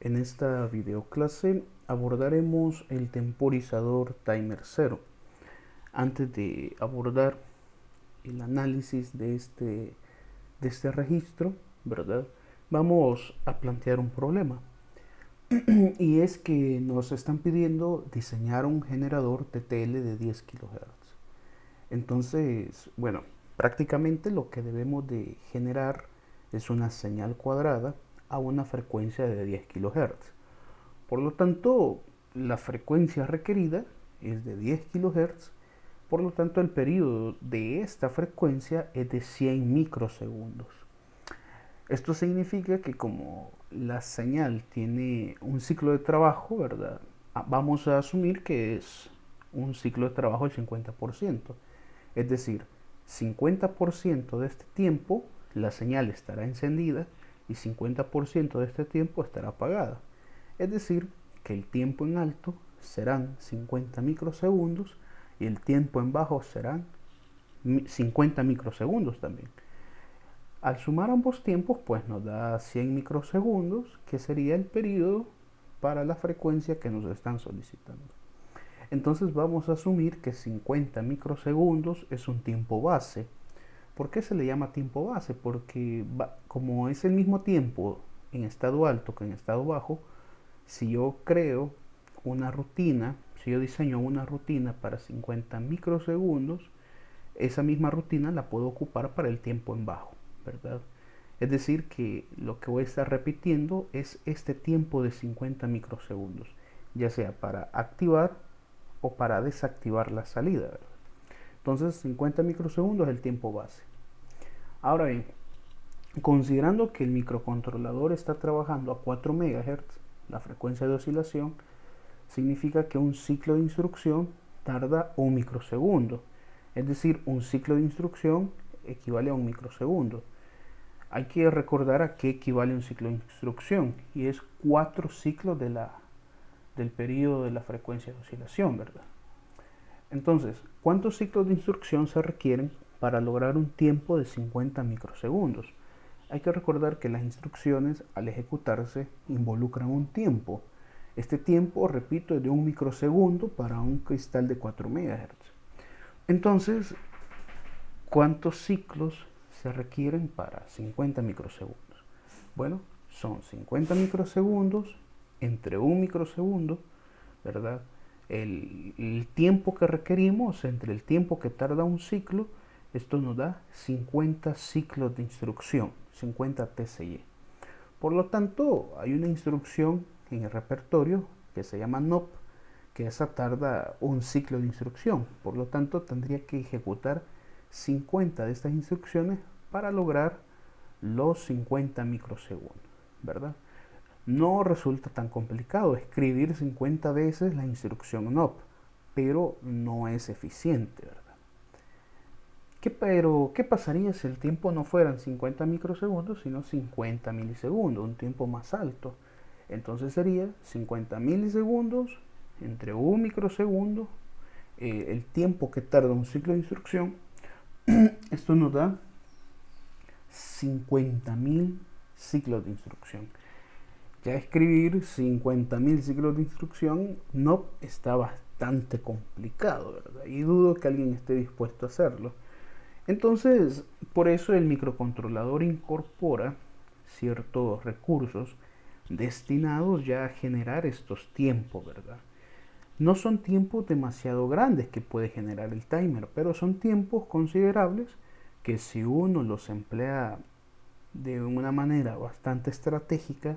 En esta videoclase abordaremos el temporizador timer 0. Antes de abordar el análisis de este registro, ¿verdad? Vamos a plantear un problema. Y es que nos están pidiendo diseñar un generador TTL de 10 kHz. Entonces, bueno, prácticamente lo que debemos de generar es una señal cuadrada a una frecuencia de 10 kHz. Por lo tanto, la frecuencia requerida es de 10 kHz. Por lo tanto, el periodo de esta frecuencia es de 100 microsegundos. Esto significa que como la señal tiene un ciclo de trabajo, ¿verdad? Vamos a asumir que es un ciclo de trabajo del 50%. Es decir, 50% de este tiempo la señal estará encendida y 50% de este tiempo estará apagada. Es decir, que el tiempo en alto serán 50 microsegundos y el tiempo en bajo serán 50 microsegundos también. Al sumar ambos tiempos, pues nos da 100 microsegundos, que sería el periodo para la frecuencia que nos están solicitando. Entonces vamos a asumir que 50 microsegundos es un tiempo base. ¿Por qué se le llama tiempo base? Porque como es el mismo tiempo en estado alto que en estado bajo, si yo creo una rutina, si yo diseño una rutina para 50 microsegundos, esa misma rutina la puedo ocupar para el tiempo en bajo, ¿verdad? Es decir, que lo que voy a estar repitiendo es este tiempo de 50 microsegundos, ya sea para activar o para desactivar la salida, ¿verdad? Entonces 50 microsegundos es el tiempo base. Ahora bien, considerando que el microcontrolador está trabajando a 4 MHz, la frecuencia de oscilación, significa que un ciclo de instrucción tarda 1 microsegundo. Es decir, un ciclo de instrucción equivale a 1 microsegundo. Hay que recordar a qué equivale un ciclo de instrucción, y es 4 ciclos del periodo de la frecuencia de oscilación, ¿verdad? Entonces, ¿cuántos ciclos de instrucción se requieren para lograr un tiempo de 50 microsegundos? Hay que recordar que las instrucciones al ejecutarse involucran un tiempo. Este tiempo, repito, es de 1 microsegundo para un cristal de 4 MHz. Entonces, ¿cuántos ciclos se requieren para 50 microsegundos? Bueno, son 50 microsegundos entre 1 microsegundo, ¿verdad? El tiempo que requerimos entre el tiempo que tarda un ciclo, esto nos da 50 ciclos de instrucción, 50 TSY. Por lo tanto, hay una instrucción en el repertorio que se llama NOP, que esa tarda un ciclo de instrucción. Por lo tanto, tendría que ejecutar 50 de estas instrucciones para lograr los 50 microsegundos, ¿verdad? No resulta tan complicado escribir 50 veces la instrucción NOP, pero no es eficiente, ¿verdad? ¿Qué pasaría si el tiempo no fueran 50 microsegundos, sino 50 milisegundos, un tiempo más alto? Entonces sería 50 milisegundos entre 1 microsegundo, el tiempo que tarda un ciclo de instrucción. Esto nos da 50.000 ciclos de instrucción. Ya escribir 50.000 ciclos de instrucción no está bastante complicado, ¿verdad? Y dudo que alguien esté dispuesto a hacerlo. Entonces, por eso el microcontrolador incorpora ciertos recursos destinados ya a generar estos tiempos, ¿verdad? No son tiempos demasiado grandes que puede generar el timer, pero son tiempos considerables que si uno los emplea de una manera bastante estratégica,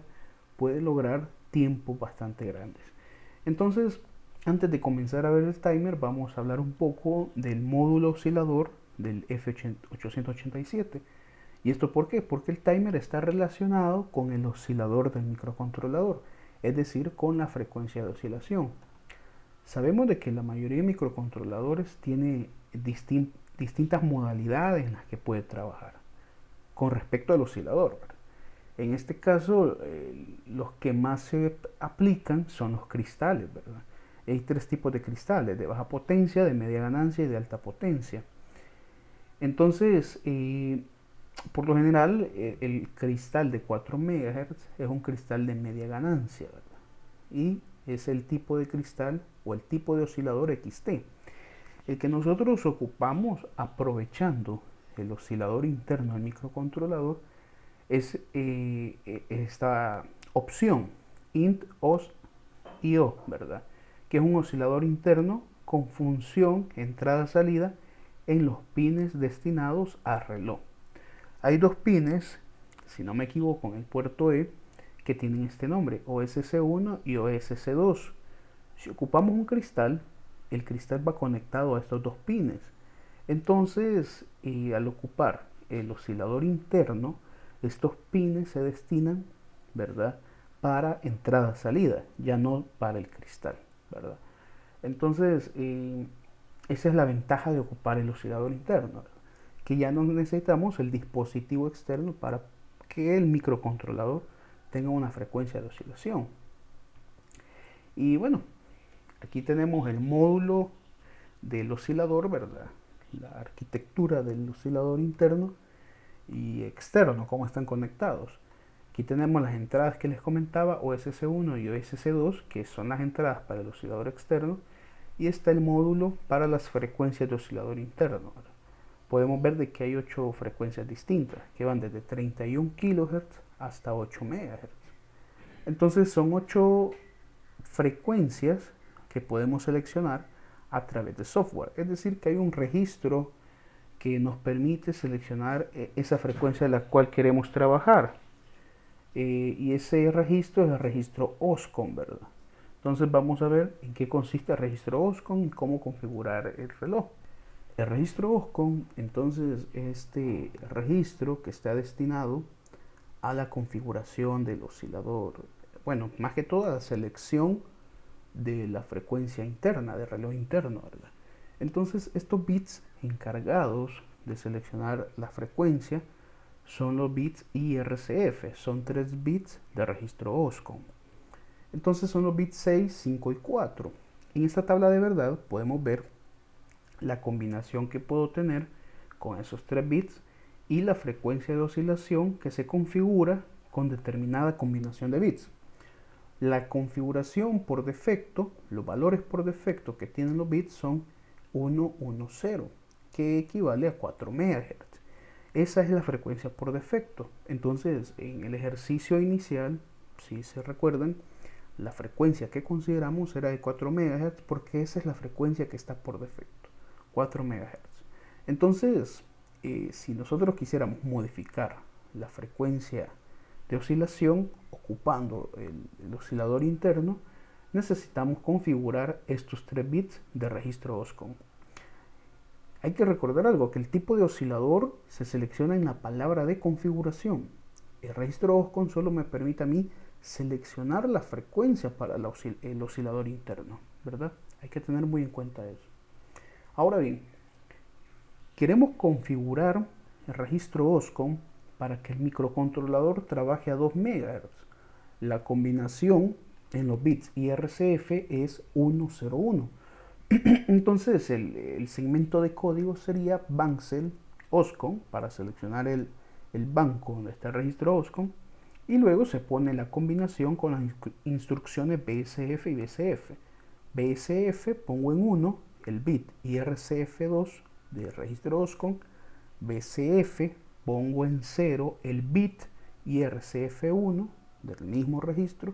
puede lograr tiempos bastante grandes. Entonces, antes de comenzar a ver el timer, vamos a hablar un poco del módulo oscilador del F887. ¿Y esto por qué? Porque el timer está relacionado con el oscilador del microcontrolador, es decir, con la frecuencia de oscilación. Sabemos de que la mayoría de microcontroladores tiene distintas modalidades en las que puede trabajar con respecto al oscilador. En este caso, los que más se aplican son los cristales, ¿verdad? Hay 3 tipos de cristales: de baja potencia, de media ganancia y de alta potencia. Entonces, Por lo general, el cristal de 4 MHz es un cristal de media ganancia, ¿verdad? Y es el tipo de cristal o el tipo de oscilador XT. El que nosotros ocupamos aprovechando el oscilador interno del microcontrolador es esta opción int os io, ¿verdad? Que es un oscilador interno con función entrada-salida en los pines destinados a reloj. Hay dos pines, si no me equivoco, en el puerto E que tienen este nombre, OSC1 y OSC2. Si ocupamos un cristal, el cristal va conectado a estos dos pines. Entonces, al ocupar el oscilador interno, estos pines se destinan, ¿verdad?, para entrada-salida, ya no para el cristal, ¿verdad? Entonces, esa es la ventaja de ocupar el oscilador interno, ¿verdad?, que ya no necesitamos el dispositivo externo para que el microcontrolador tenga una frecuencia de oscilación. Y bueno, aquí tenemos el módulo del oscilador, ¿verdad? La arquitectura del oscilador interno y externo, cómo están conectados. Aquí tenemos las entradas que les comentaba, OSC1 y OSC2, que son las entradas para el oscilador externo, y está el módulo para las frecuencias de oscilador interno, ¿verdad? Podemos ver de que hay 8 frecuencias distintas, que van desde 31 kHz hasta 8 MHz. Entonces son 8 frecuencias que podemos seleccionar a través de software. Es decir, que hay un registro que nos permite seleccionar esa frecuencia a la cual queremos trabajar. Y ese registro es el registro OSCON, ¿verdad? Entonces vamos a ver en qué consiste el registro OSCON y cómo configurar el reloj. El registro OSCON, entonces, este registro que está destinado a la configuración del oscilador, bueno, más que todo a la selección de la frecuencia interna, del reloj interno, ¿verdad? Entonces, estos bits encargados de seleccionar la frecuencia son los bits IRCF, son 3 bits de registro OSCON. Entonces son los bits 6, 5 y 4. En esta tabla de verdad podemos ver la combinación que puedo tener con esos 3 bits y la frecuencia de oscilación que se configura con determinada combinación de bits. La configuración por defecto, los valores por defecto que tienen los bits son 1, 1, 0, que equivale a 4 MHz. Esa es la frecuencia por defecto. Entonces, en el ejercicio inicial, si se recuerdan, la frecuencia que consideramos era de 4 MHz porque esa es la frecuencia que está por defecto, 4 MHz. Entonces, si nosotros quisiéramos modificar la frecuencia de oscilación ocupando el oscilador interno, necesitamos configurar estos 3 bits de registro OSCON. Hay que recordar algo, que el tipo de oscilador se selecciona en la palabra de configuración. El registro OSCON solo me permite a mí seleccionar la frecuencia para el oscilador interno, ¿verdad? Hay que tener muy en cuenta eso. Ahora bien, queremos configurar el registro OSCON para que el microcontrolador trabaje a 2 MHz. La combinación en los bits IRCF es 101. Entonces el segmento de código sería Bancel OSCON para seleccionar el banco donde está el registro OSCON, y luego se pone la combinación con las instrucciones BSF y BCF. BSF pongo en 1 el bit IRCF2 del registro OSCON, BCF pongo en 0 el bit IRCF1 del mismo registro,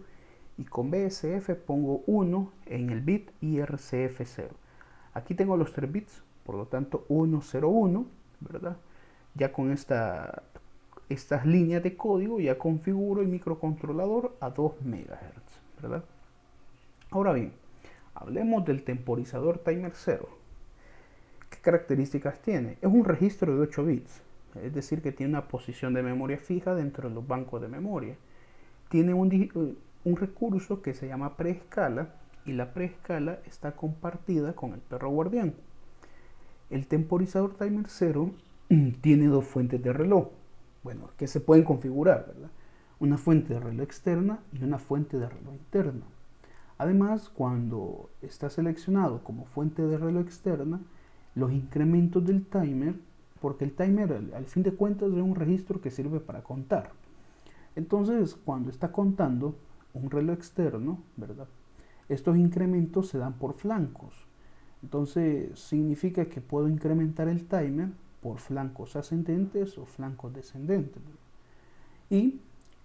y con BSF pongo 1 en el bit IRCF0. Aquí tengo los 3 bits, por lo tanto 101, ¿verdad? Ya con estas líneas de código ya configuro el microcontrolador a 2 MHz, ¿verdad? Ahora bien, hablemos del temporizador timer 0. ¿Qué características tiene? Es un registro de 8 bits, es decir, que tiene una posición de memoria fija dentro de los bancos de memoria. Tiene un recurso que se llama preescala, y la preescala está compartida con el perro guardián. El temporizador timer 0 tiene dos fuentes de reloj, bueno, que se pueden configurar, ¿verdad? Una fuente de reloj externa y una fuente de reloj interna. Además, cuando está seleccionado como fuente de reloj externa, los incrementos del timer porque el timer al fin de cuentas es un registro que sirve para contar. Entonces, cuando está contando un reloj externo, ¿verdad? Estos incrementos se dan por flancos. Entonces, significa que puedo incrementar el timer por flancos ascendentes o flancos descendentes. Y,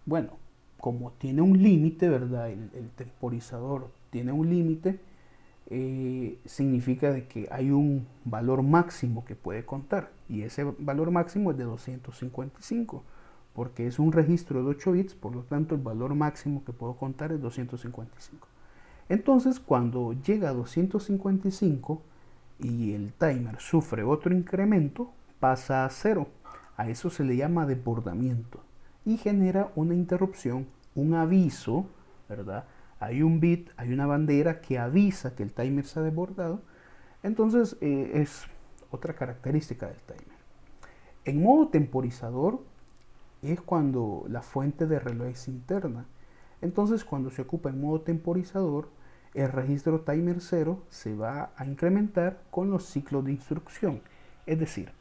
bueno, como tiene un límite, ¿verdad? El temporizador tiene un límite, significa de que hay un valor máximo que puede contar. Y ese valor máximo es de 255. Porque es un registro de 8 bits, por lo tanto el valor máximo que puedo contar es 255. Entonces, cuando llega a 255 y el timer sufre otro incremento, pasa a 0. A eso se le llama desbordamiento y genera una interrupción, un aviso, ¿verdad? Hay un bit, hay una bandera que avisa que el timer se ha desbordado. Entonces, es otra característica del timer. En modo temporizador, es cuando la fuente de reloj es interna. Entonces, cuando se ocupa en modo temporizador, el registro timer 0 se va a incrementar con los ciclos de instrucción. Es decir,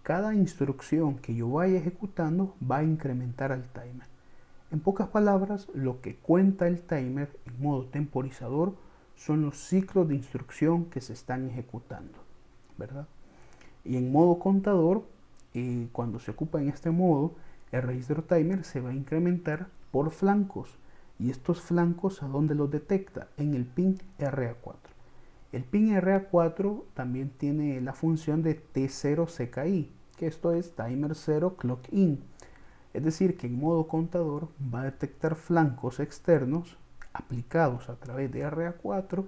cada instrucción que yo vaya ejecutando va a incrementar al timer. En pocas palabras, lo que cuenta el timer en modo temporizador son los ciclos de instrucción que se están ejecutando, ¿verdad? Y en modo contador, cuando se ocupa en este modo, el registro timer se va a incrementar por flancos. ¿Y estos flancos a dónde los detecta? En el pin RA4. El pin RA4 también tiene la función de T0CKI, que esto es Timer 0 Clock In. Es decir, que en modo contador va a detectar flancos externos aplicados a través de RA4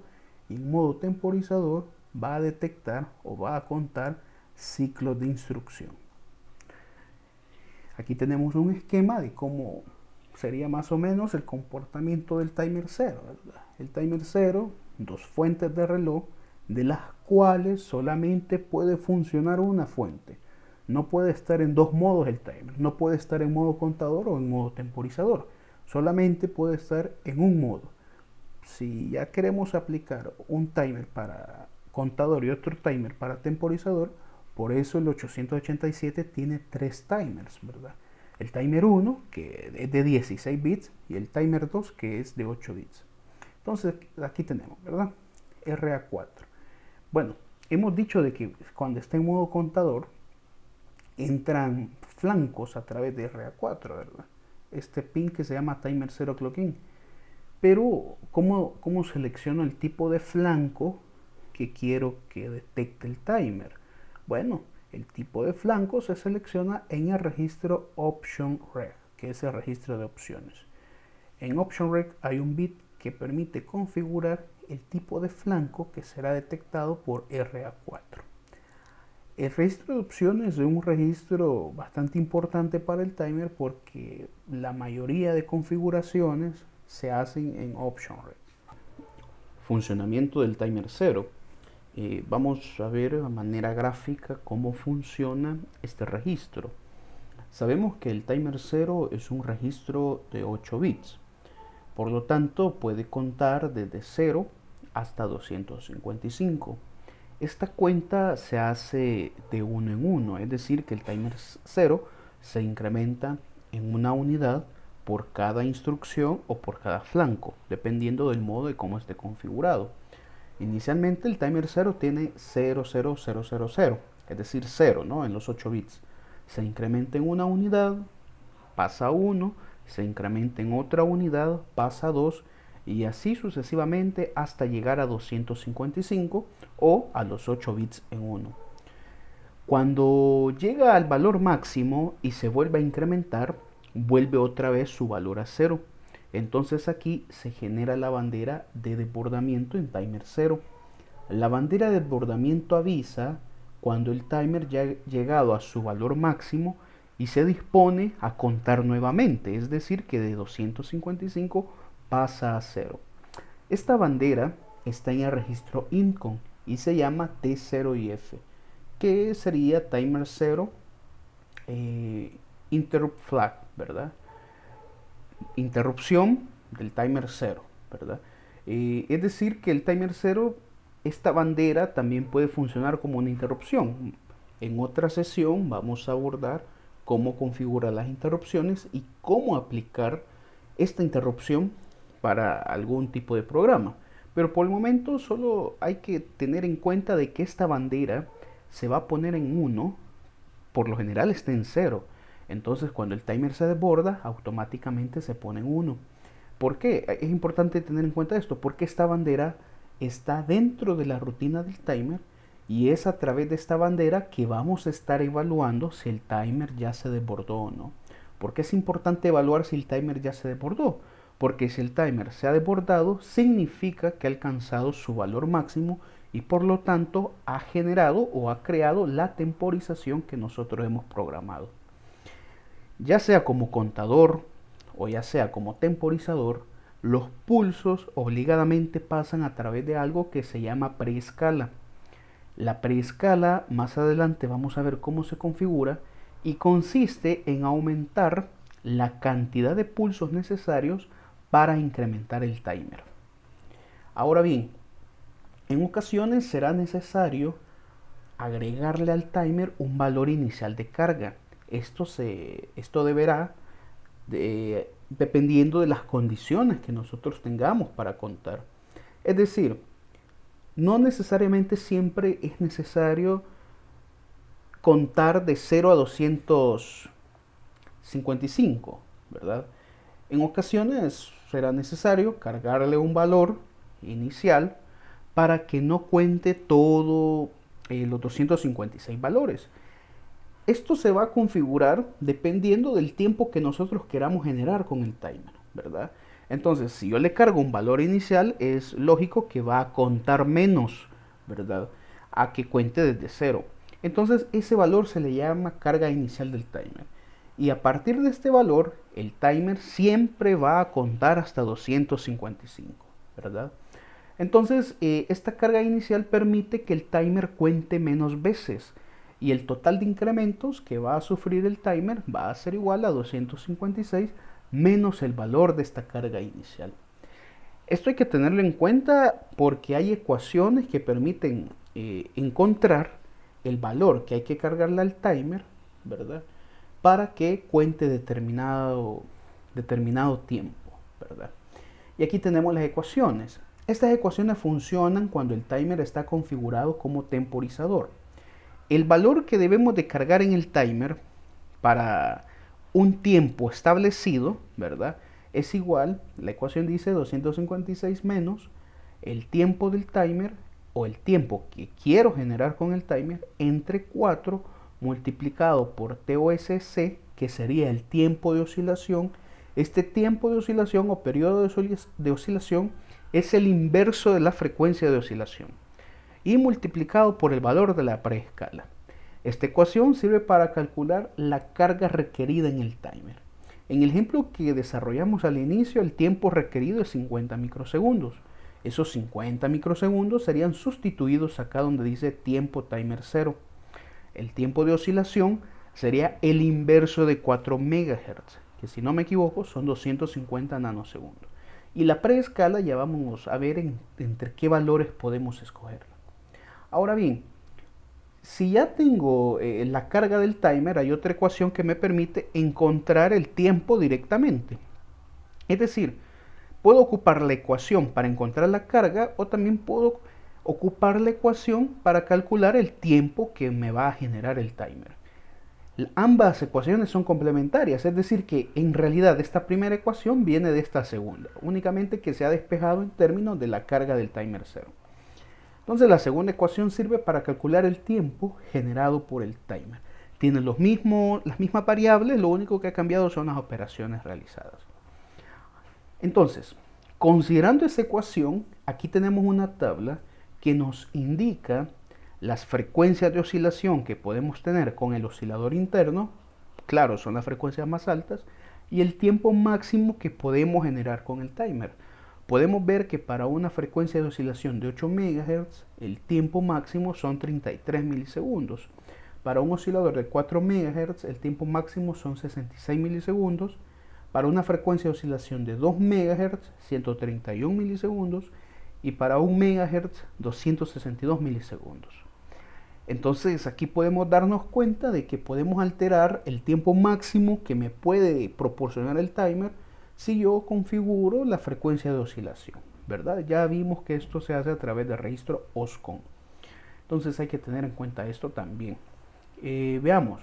y en modo temporizador va a detectar o va a contar ciclos de instrucción. Aquí tenemos un esquema de cómo sería más o menos el comportamiento del timer 0, ¿verdad? El timer 0, dos fuentes de reloj, de las cuales solamente puede funcionar una fuente. No puede estar en dos modos el timer, no puede estar en modo contador o en modo temporizador, solamente puede estar en un modo. Si ya queremos aplicar un timer para contador y otro timer para temporizador, por eso el 887 tiene tres timers, ¿verdad? El timer 1, que es de 16 bits, y el timer 2, que es de 8 bits. Entonces, aquí tenemos, ¿verdad? RA4. Bueno, hemos dicho de que cuando está en modo contador, entran flancos a través de RA4, ¿verdad? Este pin que se llama Timer 0 Clock In. Pero, ¿cómo selecciono el tipo de flanco que quiero que detecte el timer? Bueno, el tipo de flanco se selecciona en el registro Option Reg, que es el registro de opciones. En Option Reg hay un bit que permite configurar el tipo de flanco que será detectado por RA4. El registro de opciones es un registro bastante importante para el timer porque la mayoría de configuraciones se hacen en Option Reg. Funcionamiento del timer 0. Vamos a ver de manera gráfica cómo funciona este registro. Sabemos que el timer 0 es un registro de 8 bits. Por lo tanto, puede contar desde 0 hasta 255. Esta cuenta se hace de uno en uno, es decir, que el timer 0 se incrementa en una unidad por cada instrucción o por cada flanco, dependiendo del modo de cómo esté configurado. Inicialmente el timer 0 tiene 00000, es decir, 0, ¿no? En los 8 bits. Se incrementa en una unidad, pasa a 1, se incrementa en otra unidad, pasa a 2 y así sucesivamente hasta llegar a 255 o a los 8 bits en 1. Cuando llega al valor máximo y se vuelve a incrementar, vuelve otra vez su valor a 0. Entonces aquí se genera la bandera de desbordamiento en timer 0. La bandera de desbordamiento avisa cuando el timer ya ha llegado a su valor máximo y se dispone a contar nuevamente, es decir, que de 255 pasa a 0. Esta bandera está en el registro INCON y se llama T0IF, que sería timer 0 interrupt flag, ¿verdad? Interrupción del timer 0, ¿verdad? Es decir, que el timer 0, esta bandera también puede funcionar como una interrupción. En otra sesión vamos a abordar cómo configurar las interrupciones y cómo aplicar esta interrupción para algún tipo de programa. Pero por el momento solo hay que tener en cuenta de que esta bandera se va a poner en 1, por lo general está en 0. Entonces cuando el timer se desborda, automáticamente se pone en 1. ¿Por qué? Es importante tener en cuenta esto, porque esta bandera está dentro de la rutina del timer y es a través de esta bandera que vamos a estar evaluando si el timer ya se desbordó o no. ¿Por qué es importante evaluar si el timer ya se desbordó? Porque si el timer se ha desbordado, significa que ha alcanzado su valor máximo y por lo tanto ha generado o ha creado la temporización que nosotros hemos programado. Ya sea como contador o ya sea como temporizador, los pulsos obligadamente pasan a través de algo que se llama preescala. La preescala, más adelante vamos a ver cómo se configura y consiste en aumentar la cantidad de pulsos necesarios para incrementar el timer. Ahora bien, en ocasiones será necesario agregarle al timer un valor inicial de carga. Esto deberá dependiendo de las condiciones que nosotros tengamos para contar. Es decir, no necesariamente siempre es necesario contar de 0 a 255, ¿verdad? En ocasiones será necesario cargarle un valor inicial para que no cuente todo los 256 valores. Esto se va a configurar dependiendo del tiempo que nosotros queramos generar con el timer, ¿verdad? Entonces, si yo le cargo un valor inicial, es lógico que va a contar menos, ¿verdad? A que cuente desde 0. Entonces, ese valor se le llama carga inicial del timer. Y a partir de este valor, el timer siempre va a contar hasta 255, ¿verdad? Entonces, esta carga inicial permite que el timer cuente menos veces y el total de incrementos que va a sufrir el timer va a ser igual a 256 menos el valor de esta carga inicial. Esto hay que tenerlo en cuenta porque hay ecuaciones que permiten encontrar el valor que hay que cargarle al timer, ¿verdad? Para que cuente determinado tiempo, ¿verdad? Y aquí tenemos las ecuaciones. Estas ecuaciones funcionan cuando el timer está configurado como temporizador. El valor que debemos de cargar en el timer para un tiempo establecido, ¿verdad? Es igual, la ecuación dice 256 menos el tiempo del timer o el tiempo que quiero generar con el timer entre 4 multiplicado por TOSC, que sería el tiempo de oscilación. Este tiempo de oscilación o periodo de oscilación es el inverso de la frecuencia de oscilación y multiplicado por el valor de la preescala. Esta ecuación sirve para calcular la carga requerida en el timer. En el ejemplo que desarrollamos al inicio, el tiempo requerido es 50 microsegundos. Esos 50 microsegundos serían sustituidos acá donde dice tiempo timer 0. El tiempo de oscilación sería el inverso de 4 MHz, que si no me equivoco son 250 nanosegundos. Y la preescala ya vamos a ver entre qué valores podemos escogerla. Ahora bien, si ya tengo la carga del timer, hay otra ecuación que me permite encontrar el tiempo directamente. Es decir, puedo ocupar la ecuación para encontrar la carga o también puedo ocupar la ecuación para calcular el tiempo que me va a generar el timer. Ambas ecuaciones son complementarias, es decir que en realidad esta primera ecuación viene de esta segunda, únicamente que se ha despejado en términos de la carga del timer 0. Entonces la segunda ecuación sirve para calcular el tiempo generado por el timer. Tiene las mismas variables, lo único que ha cambiado son las operaciones realizadas. Entonces, considerando esa ecuación, aquí tenemos una tabla que nos indica las frecuencias de oscilación que podemos tener con el oscilador interno, claro, son las frecuencias más altas, y el tiempo máximo que podemos generar con el timer. Podemos ver que para una frecuencia de oscilación de 8 MHz, el tiempo máximo son 33 milisegundos. Para un oscilador de 4 MHz, el tiempo máximo son 66 milisegundos. Para una frecuencia de oscilación de 2 MHz, 131 milisegundos. Y para 1 MHz, 262 milisegundos. Entonces aquí podemos darnos cuenta de que podemos alterar el tiempo máximo que me puede proporcionar el timer si yo configuro la frecuencia de oscilación, ¿verdad? Ya vimos que esto se hace a través del registro OSCON. Entonces hay que tener en cuenta esto también. Veamos.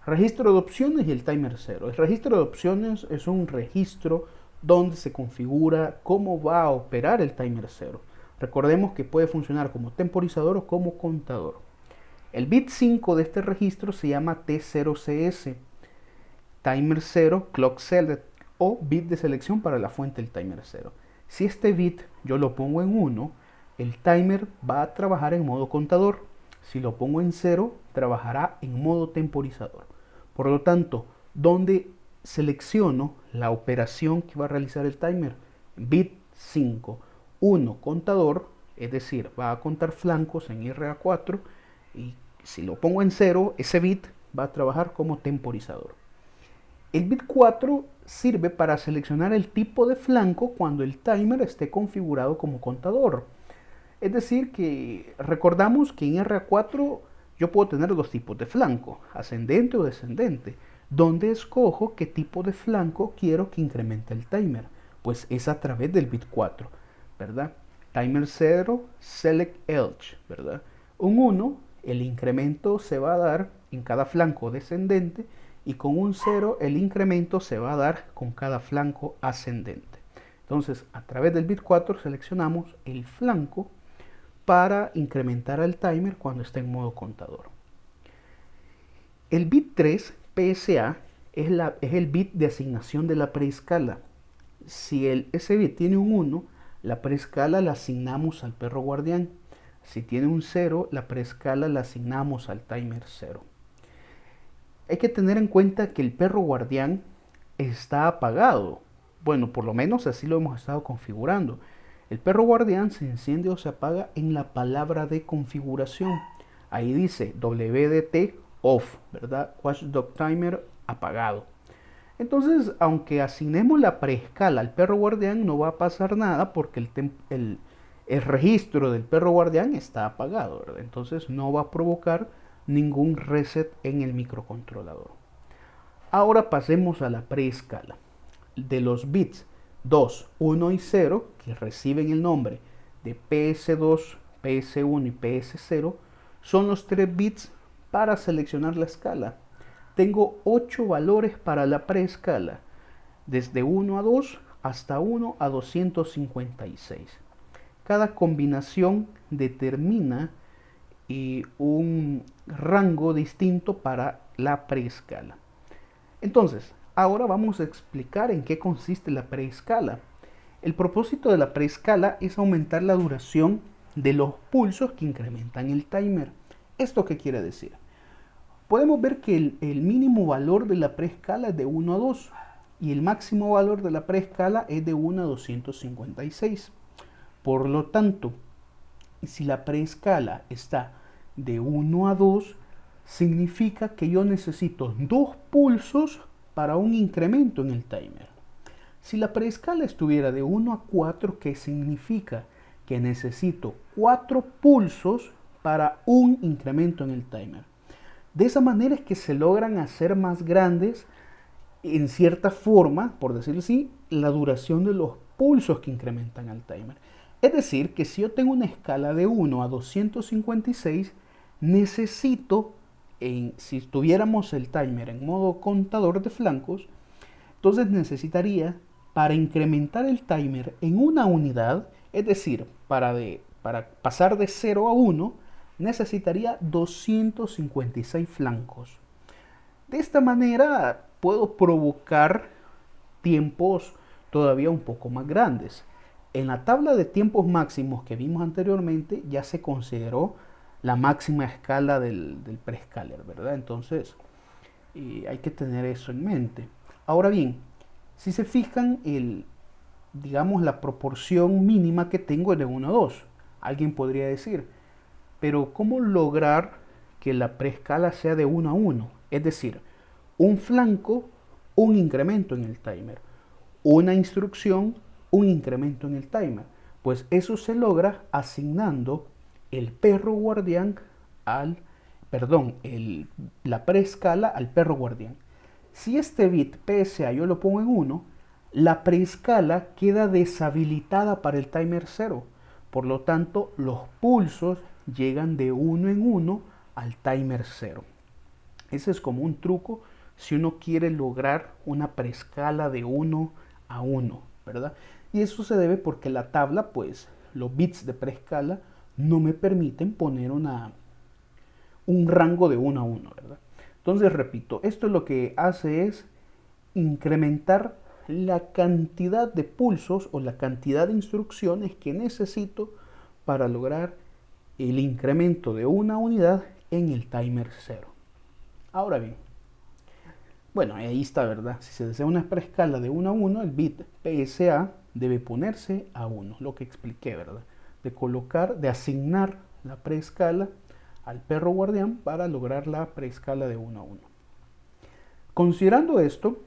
Registro de opciones y el timer 0. El registro de opciones es un registro donde se configura cómo va a operar el timer 0. Recordemos que puede funcionar como temporizador o como contador. El bit 5 de este registro se llama T0CS, timer 0, clock select, o bit de selección para la fuente del timer 0. Si este bit yo lo pongo en 1, el timer va a trabajar en modo contador. Si lo pongo en 0, trabajará en modo temporizador. Por lo tanto, donde selecciono la operación que va a realizar el timer, bit 5, 1 contador, es decir, va a contar flancos en RA4, y si lo pongo en 0, ese bit va a trabajar como temporizador. El bit 4 sirve para seleccionar el tipo de flanco cuando el timer esté configurado como contador. Es decir, que recordamos que en RA4 yo puedo tener dos tipos de flanco, ascendente o descendente, donde escojo qué tipo de flanco quiero que incremente el timer, pues es a través del bit 4, ¿verdad? Timer 0, select edge, ¿verdad? Un 1, el incremento se va a dar en cada flanco descendente, y con un 0 el incremento se va a dar con cada flanco ascendente. Entonces, a través del bit 4 seleccionamos el flanco para incrementar el timer cuando esté en modo contador. El bit 3, PSA, es el bit de asignación de la preescala. Si ese bit tiene un 1, la preescala la asignamos al perro guardián. Si tiene un 0, la preescala la asignamos al timer 0. Hay que tener en cuenta que el perro guardián está apagado. Bueno, por lo menos así lo hemos estado configurando. El perro guardián se enciende o se apaga en la palabra de configuración. Ahí dice WDT off, ¿verdad? Watchdog timer apagado. Entonces, aunque asignemos la preescala al perro guardián, no va a pasar nada porque el registro del perro guardián está apagado, ¿verdad? Entonces no va a provocar ningún reset en el microcontrolador. Ahora pasemos a la preescala. De los bits 2, 1 y 0, que reciben el nombre de PS2, PS1 y PS0, son los 3 bits para seleccionar la escala. Tengo 8 valores para la preescala, desde 1 a 2 hasta 1 a 256. Cada combinación determina un rango distinto para la preescala. Entonces, ahora vamos a explicar en qué consiste la preescala. El propósito de la preescala es aumentar la duración de los pulsos que incrementan el timer. ¿Esto qué quiere decir? Podemos ver que el mínimo valor de la preescala es de 1 a 2 y el máximo valor de la preescala es de 1 a 256. Por lo tanto, si la preescala está de 1 a 2, significa que yo necesito 2 pulsos para un incremento en el timer. Si la preescala estuviera de 1 a 4, ¿qué significa? Que necesito 4 pulsos para un incremento en el timer. De esa manera es que se logran hacer más grandes, en cierta forma, por decirlo así, la duración de los pulsos que incrementan al timer. Es decir, que si yo tengo una escala de 1 a 256, necesito, si tuviéramos el timer en modo contador de flancos, entonces necesitaría, para incrementar el timer en una unidad, es decir, para pasar de 0 a 1, necesitaría 256 flancos. De esta manera puedo provocar tiempos todavía un poco más grandes. En la tabla de tiempos máximos que vimos anteriormente ya se consideró la máxima escala del preescaler, ¿verdad? Entonces hay que tener eso en mente. Ahora bien, si se fijan, digamos la proporción mínima que tengo es de 1 a 2. Alguien podría decir, pero ¿cómo lograr que la preescala sea de 1 a 1? Es decir, un flanco, un incremento en el timer. Una instrucción, un incremento en el timer. Pues eso se logra asignando el perro guardián al, perdón, la preescala al perro guardián. Si este bit PSA yo lo pongo en 1, la preescala queda deshabilitada para el timer 0. Por lo tanto, los pulsos llegan de 1 en 1 al timer 0. Ese es como un truco si uno quiere lograr una preescala de 1 a 1, ¿verdad? Y eso se debe porque la tabla, pues, los bits de preescala no me permiten poner un rango de 1 a 1, ¿verdad? Entonces, repito, esto lo que hace es incrementar la cantidad de pulsos o la cantidad de instrucciones que necesito para lograr el incremento de una unidad en el timer 0. Ahora bien, bueno, ahí está, ¿verdad? Si se desea una preescala de 1 a 1, el bit PSA debe ponerse a 1, lo que expliqué, ¿verdad? De asignar la preescala al perro guardián para lograr la preescala de 1 a 1. Considerando esto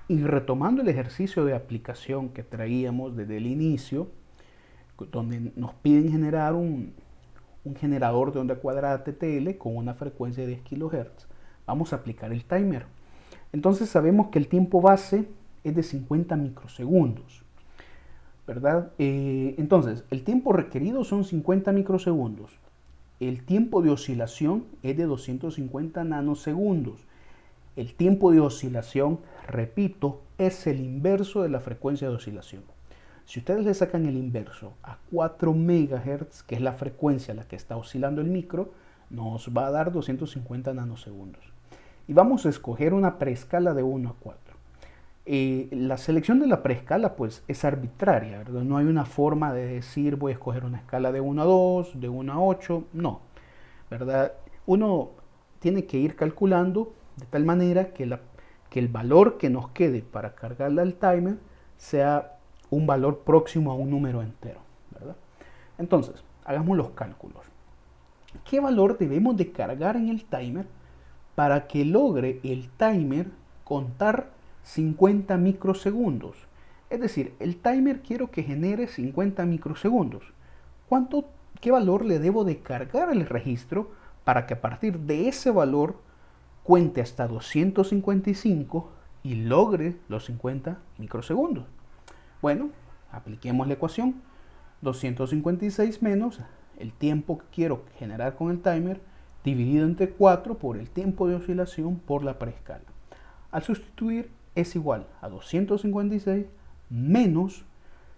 y retomando el ejercicio de aplicación que traíamos desde el inicio, donde nos piden generar un generador de onda cuadrada TTL con una frecuencia de 10 kHz, vamos a aplicar el timer. Entonces sabemos que el tiempo base es de 50 microsegundos, ¿verdad? Entonces, el tiempo requerido son 50 microsegundos. El tiempo de oscilación es de 250 nanosegundos. El tiempo de oscilación, repito, es el inverso de la frecuencia de oscilación. Si ustedes le sacan el inverso a 4 MHz, que es la frecuencia a la que está oscilando el micro, nos va a dar 250 nanosegundos. Y vamos a escoger una preescala de 1 a 4. La selección de la preescala pues es arbitraria, ¿verdad? No hay una forma de decir voy a escoger una escala de 1 a 2, de 1 a 8, no, ¿verdad? Uno tiene que ir calculando de tal manera que el valor que nos quede para cargarla al timer sea un valor próximo a un número entero, ¿verdad? Entonces, hagamos los cálculos. ¿Qué valor debemos de cargar en el timer para que logre el timer contar 50 microsegundos? Es decir, el timer quiero que genere 50 microsegundos. ¿Qué valor le debo de cargar al registro para que a partir de ese valor cuente hasta 255 y logre los 50 microsegundos? Bueno, apliquemos la ecuación. 256 menos el tiempo que quiero generar con el timer dividido entre 4 por el tiempo de oscilación por la preescala. Al sustituir es igual a 256 menos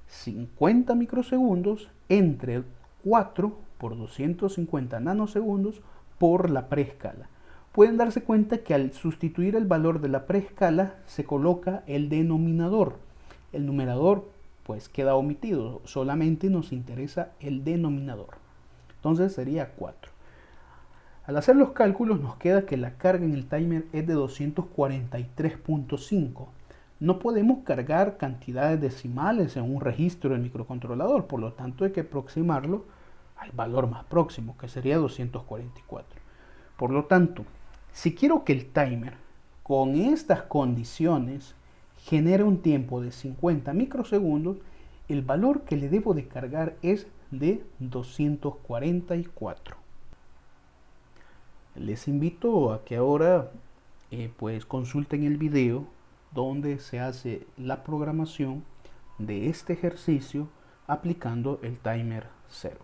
50 microsegundos entre 4 por 250 nanosegundos por la preescala. Pueden darse cuenta que al sustituir el valor de la preescala se coloca el denominador. El numerador pues queda omitido, solamente nos interesa el denominador. Entonces sería 4. Al hacer los cálculos nos queda que la carga en el timer es de 243.5. No podemos cargar cantidades decimales en un registro del microcontrolador, por lo tanto hay que aproximarlo al valor más próximo, que sería 244. Por lo tanto, si quiero que el timer con estas condiciones genere un tiempo de 50 microsegundos, el valor que le debo de cargar es de 244. Les invito a que ahora pues consulten el video donde se hace la programación de este ejercicio aplicando el timer 0.